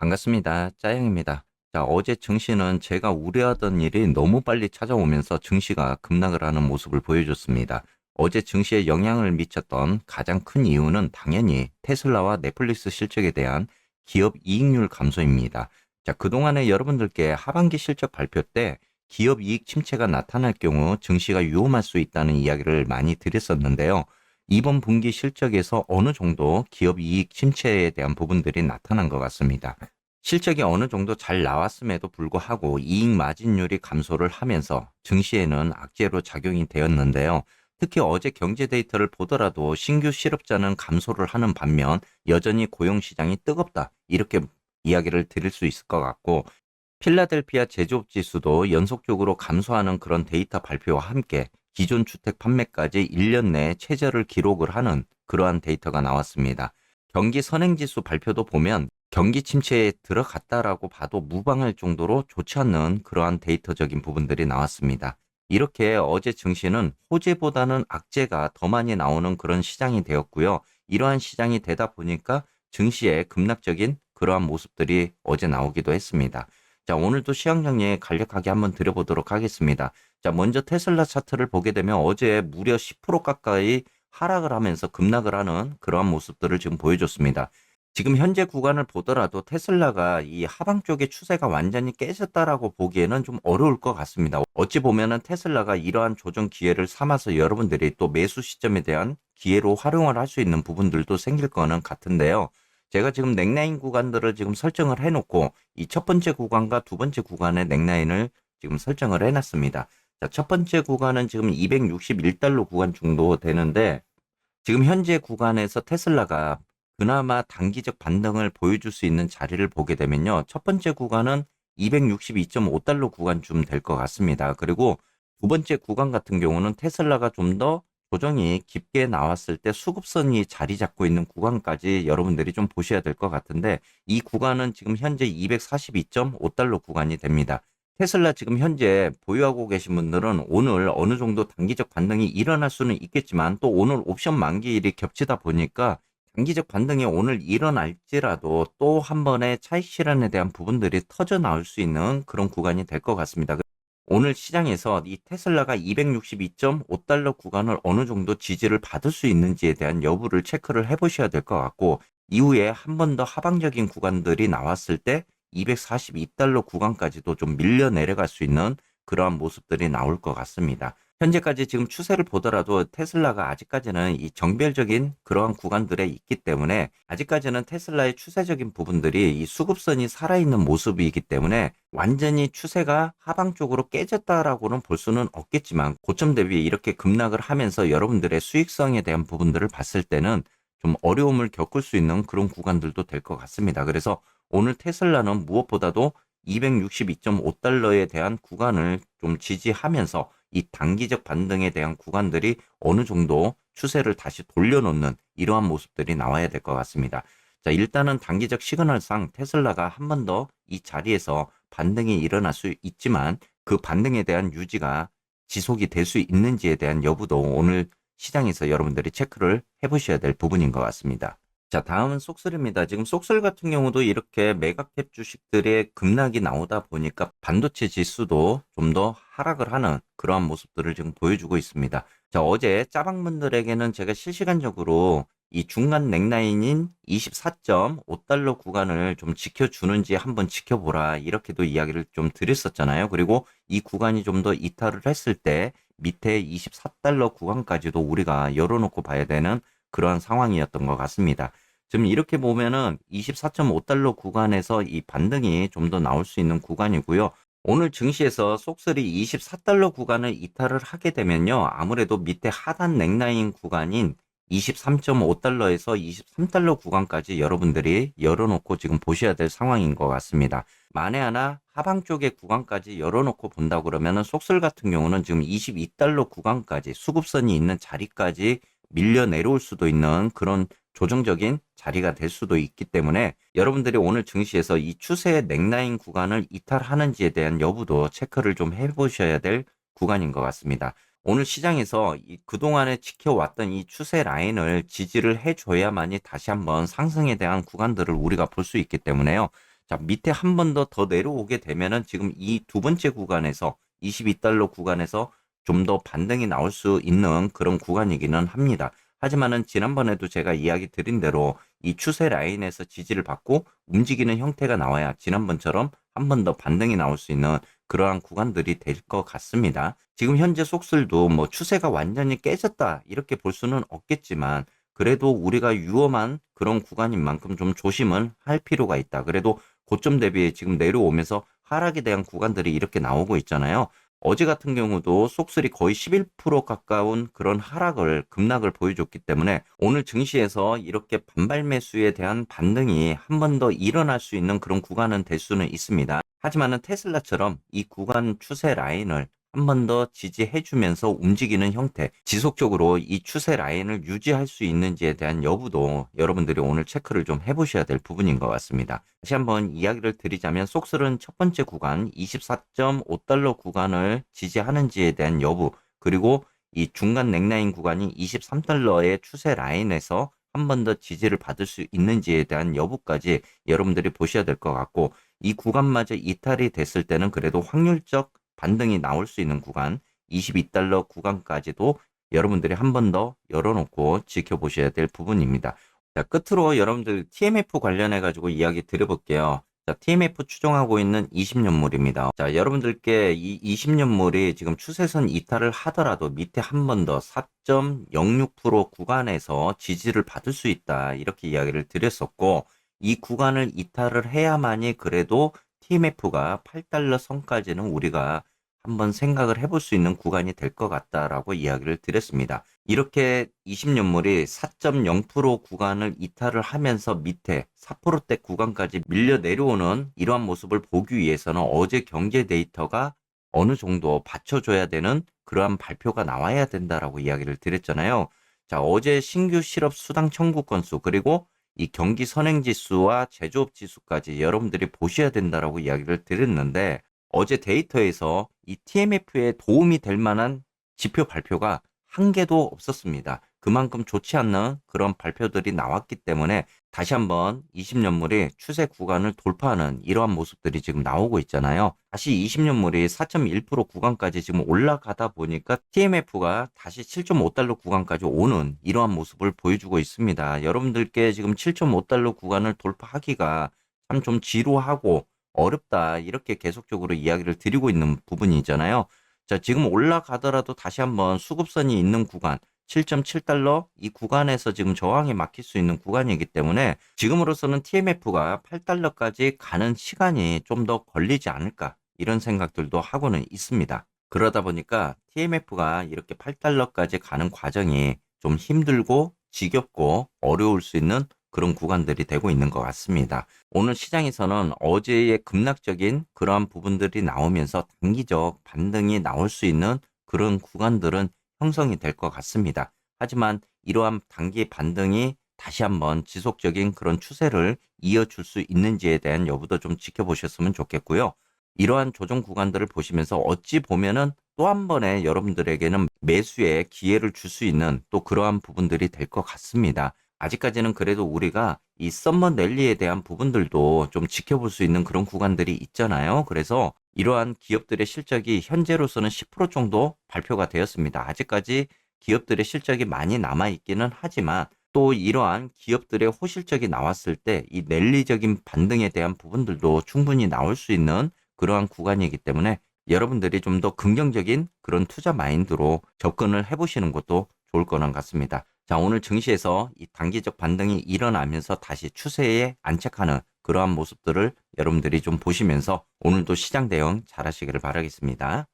반갑습니다. 짜영입니다. 자, 어제 증시는 제가 우려하던 일이 너무 빨리 찾아오면서 증시가 급락을 하는 모습을 보여줬습니다. 어제 증시에 영향을 미쳤던 가장 큰 이유는 당연히 테슬라와 넷플릭스 실적에 대한 기업 이익률 감소입니다. 자, 그동안에 여러분들께 하반기 실적 발표 때 기업 이익 침체가 나타날 경우 증시가 위험할 수 있다는 이야기를 많이 드렸었는데요. 이번 분기 실적에서 어느 정도 기업 이익 침체에 대한 부분들이 나타난 것 같습니다. 실적이 어느 정도 잘 나왔음에도 불구하고 이익 마진율이 감소를 하면서 증시에는 악재로 작용이 되었는데요. 특히 어제 경제 데이터를 보더라도 신규 실업자는 감소를 하는 반면 여전히 고용시장이 뜨겁다. 이렇게 이야기를 드릴 수 있을 것 같고, 필라델피아 제조업 지수도 연속적으로 감소하는 그런 데이터 발표와 함께 기존 주택 판매까지 1년 내에 최저를 기록을 하는 그러한 데이터가 나왔습니다. 경기 선행지수 발표도 보면 경기 침체에 들어갔다라고 봐도 무방할 정도로 좋지 않는 그러한 데이터적인 부분들이 나왔습니다. 이렇게 어제 증시는 호재보다는 악재가 더 많이 나오는 그런 시장이 되었고요. 이러한 시장이 되다 보니까 증시의 급락적인 그러한 모습들이 어제 나오기도 했습니다. 자, 오늘도 시황 정리 간략하게 한번 드려보도록 하겠습니다. 자, 먼저 테슬라 차트를 보게 되면 어제 무려 10% 가까이 하락을 하면서 급락을 하는 그러한 모습들을 지금 보여줬습니다. 지금 현재 구간을 보더라도 테슬라가 이 하방 쪽의 추세가 완전히 깨졌다라고 보기에는 좀 어려울 것 같습니다. 어찌 보면은 테슬라가 이러한 조정 기회를 삼아서 여러분들이 또 매수 시점에 대한 기회로 활용을 할 수 있는 부분들도 생길 거는 같은데요. 제가 지금 넥라인 구간들을 지금 설정을 해놓고 이 첫 번째 구간과 두 번째 구간의 넥라인을 지금 설정을 해놨습니다. 자, 첫 번째 구간은 지금 261달러 구간 정도 되는데 지금 현재 구간에서 테슬라가 그나마 단기적 반등을 보여줄 수 있는 자리를 보게 되면요. 첫 번째 구간은 262.5달러 구간쯤 될 것 같습니다. 그리고 두 번째 구간 같은 경우는 테슬라가 좀 더 조정이 깊게 나왔을 때 수급선이 자리 잡고 있는 구간까지 여러분들이 좀 보셔야 될 것 같은데 이 구간은 지금 현재 242.5달러 구간이 됩니다. 테슬라 지금 현재 보유하고 계신 분들은 오늘 어느 정도 단기적 반등이 일어날 수는 있겠지만 또 오늘 옵션 만기일이 겹치다 보니까 단기적 반등이 오늘 일어날지라도 또 한 번의 차익 실현에 대한 부분들이 터져 나올 수 있는 그런 구간이 될 것 같습니다. 오늘 시장에서 이 테슬라가 262.5달러 구간을 어느 정도 지지를 받을 수 있는지에 대한 여부를 체크를 해보셔야 될 것 같고 이후에 한 번 더 하방적인 구간들이 나왔을 때 242달러 구간까지도 좀 밀려 내려갈 수 있는 그러한 모습들이 나올 것 같습니다. 현재까지 지금 추세를 보더라도 테슬라가 아직까지는 이 정별적인 그러한 구간들에 있기 때문에 아직까지는 테슬라의 추세적인 부분들이 이 수급선이 살아있는 모습이기 때문에 완전히 추세가 하방 쪽으로 깨졌다라고는 볼 수는 없겠지만 고점 대비 이렇게 급락을 하면서 여러분들의 수익성에 대한 부분들을 봤을 때는 좀 어려움을 겪을 수 있는 그런 구간들도 될 것 같습니다. 그래서 오늘 테슬라는 무엇보다도 262.5달러에 대한 구간을 좀 지지하면서 이 단기적 반등에 대한 구간들이 어느 정도 추세를 다시 돌려놓는 이러한 모습들이 나와야 될 것 같습니다. 자, 일단은 단기적 시그널상 테슬라가 한 번 더 이 자리에서 반등이 일어날 수 있지만 그 반등에 대한 유지가 지속이 될 수 있는지에 대한 여부도 오늘 시장에서 여러분들이 체크를 해보셔야 될 부분인 것 같습니다. 자, 다음은 쏙슬입니다. 지금 쏙슬 같은 경우도 이렇게 메가캡 주식들의 급락이 나오다 보니까 반도체 지수도 좀 더 하락을 하는 그러한 모습들을 지금 보여주고 있습니다. 자, 어제 짜방분들에게는 제가 실시간적으로 이 중간 넥라인인 24.5달러 구간을 좀 지켜주는지 한번 지켜보라. 이렇게도 이야기를 좀 드렸었잖아요. 그리고 이 구간이 좀 더 이탈을 했을 때 밑에 24달러 구간까지도 우리가 열어놓고 봐야 되는 그러한 상황이었던 것 같습니다. 지금 이렇게 보면은 24.5달러 구간에서 이 반등이 좀 더 나올 수 있는 구간이고요. 오늘 증시에서 쏙슬이 24달러 구간을 이탈을 하게 되면요. 아무래도 밑에 하단 넥라인 구간인 23.5달러에서 23달러 구간까지 여러분들이 열어놓고 지금 보셔야 될 상황인 것 같습니다. 만에 하나 하방 쪽의 구간까지 열어놓고 본다 그러면은 쏙슬 같은 경우는 지금 22달러 구간까지 수급선이 있는 자리까지 밀려 내려올 수도 있는 그런 조정적인 자리가 될 수도 있기 때문에 여러분들이 오늘 증시에서 이 추세의 넥라인 구간을 이탈하는지에 대한 여부도 체크를 좀 해보셔야 될 구간인 것 같습니다. 오늘 시장에서 그동안에 지켜왔던 이 추세 라인을 지지를 해줘야만이 다시 한번 상승에 대한 구간들을 우리가 볼 수 있기 때문에요. 자, 밑에 한 번 더 내려오게 되면은 지금 이 두 번째 구간에서 22달러 구간에서 좀 더 반등이 나올 수 있는 그런 구간이기는 합니다. 하지만은 지난번에도 제가 이야기 드린 대로 이 추세 라인에서 지지를 받고 움직이는 형태가 나와야 지난번처럼 한 번 더 반등이 나올 수 있는 그러한 구간들이 될 것 같습니다. 지금 현재 속슬도 뭐 추세가 완전히 깨졌다 이렇게 볼 수는 없겠지만 그래도 우리가 위험한 그런 구간인 만큼 좀 조심은 할 필요가 있다. 그래도 고점 대비 지금 내려오면서 하락에 대한 구간들이 이렇게 나오고 있잖아요. 어제 같은 경우도 속슬이 거의 11% 가까운 그런 급락을 보여줬기 때문에 오늘 증시에서 이렇게 반발 매수에 대한 반등이 한 번 더 일어날 수 있는 그런 구간은 될 수는 있습니다. 하지만은 테슬라처럼 이 구간 추세 라인을 한 번 더 지지해주면서 움직이는 형태, 지속적으로 이 추세 라인을 유지할 수 있는지에 대한 여부도 여러분들이 오늘 체크를 좀 해보셔야 될 부분인 것 같습니다. 다시 한번 이야기를 드리자면 속슬은 첫 번째 구간 24.5달러 구간을 지지하는지에 대한 여부, 그리고 이 중간 넥라인 구간이 23달러의 추세 라인에서 한 번 더 지지를 받을 수 있는지에 대한 여부까지 여러분들이 보셔야 될 것 같고, 이 구간마저 이탈이 됐을 때는 그래도 확률적 반등이 나올 수 있는 구간 22달러 구간까지도 여러분들이 한 번 더 열어놓고 지켜보셔야 될 부분입니다. 자, 끝으로 여러분들 TMF 관련해 가지고 이야기 드려볼게요. 자, TMF 추종하고 있는 20년물입니다. 자, 여러분들께 이 20년물이 지금 추세선 이탈을 하더라도 밑에 한 번 더 4.06% 구간에서 지지를 받을 수 있다. 이렇게 이야기를 드렸었고, 이 구간을 이탈을 해야만이 그래도 TMF가 8달러 선까지는 우리가 한번 생각을 해볼 수 있는 구간이 될 것 같다라고 이야기를 드렸습니다. 이렇게 20년물이 4.0% 구간을 이탈을 하면서 밑에 4%대 구간까지 밀려 내려오는 이러한 모습을 보기 위해서는 어제 경제 데이터가 어느 정도 받쳐줘야 되는 그러한 발표가 나와야 된다라고 이야기를 드렸잖아요. 자, 어제 신규 실업 수당 청구 건수 그리고 이 경기 선행 지수와 제조업 지수까지 여러분들이 보셔야 된다라고 이야기를 드렸는데 어제 데이터에서 이 TMF에 도움이 될 만한 지표 발표가 한 개도 없었습니다. 그만큼 좋지 않는 그런 발표들이 나왔기 때문에 다시 한번 20년물이 추세 구간을 돌파하는 이러한 모습들이 지금 나오고 있잖아요. 다시 20년물이 4.1% 구간까지 지금 올라가다 보니까 TMF가 다시 7.5달러 구간까지 오는 이러한 모습을 보여주고 있습니다. 여러분들께 지금 7.5달러 구간을 돌파하기가 참 좀 지루하고 어렵다 이렇게 계속적으로 이야기를 드리고 있는 부분이잖아요. 자, 지금 올라가더라도 다시 한번 수급선이 있는 구간 7.7달러 이 구간에서 지금 저항이 막힐 수 있는 구간이기 때문에 지금으로서는 TMF가 8달러까지 가는 시간이 좀 더 걸리지 않을까 이런 생각들도 하고는 있습니다. 그러다 보니까 TMF가 이렇게 8달러까지 가는 과정이 좀 힘들고 지겹고 어려울 수 있는 그런 구간들이 되고 있는 것 같습니다. 오늘 시장에서는 어제의 급락적인 그러한 부분들이 나오면서 단기적 반등이 나올 수 있는 그런 구간들은 형성이 될 것 같습니다. 하지만 이러한 단기 반등이 다시 한번 지속적인 그런 추세를 이어줄 수 있는지에 대한 여부도 좀 지켜보셨으면 좋겠고요. 이러한 조정 구간들을 보시면서 어찌 보면은 또 한 번에 여러분들에게는 매수의 기회를 줄 수 있는 또 그러한 부분들이 될 것 같습니다. 아직까지는 그래도 우리가 이 썸머 랠리에 대한 부분들도 좀 지켜볼 수 있는 그런 구간들이 있잖아요. 그래서 이러한 기업들의 실적이 현재로서는 10% 정도 발표가 되었습니다. 아직까지 기업들의 실적이 많이 남아있기는 하지만 또 이러한 기업들의 호실적이 나왔을 때 이 랠리적인 반등에 대한 부분들도 충분히 나올 수 있는 그러한 구간이기 때문에 여러분들이 좀 더 긍정적인 그런 투자 마인드로 접근을 해보시는 것도 좋을 거는 같습니다. 자, 오늘 증시에서 이 단기적 반등이 일어나면서 다시 추세에 안착하는 그러한 모습들을 여러분들이 좀 보시면서 오늘도 시장 대응 잘 하시기를 바라겠습니다.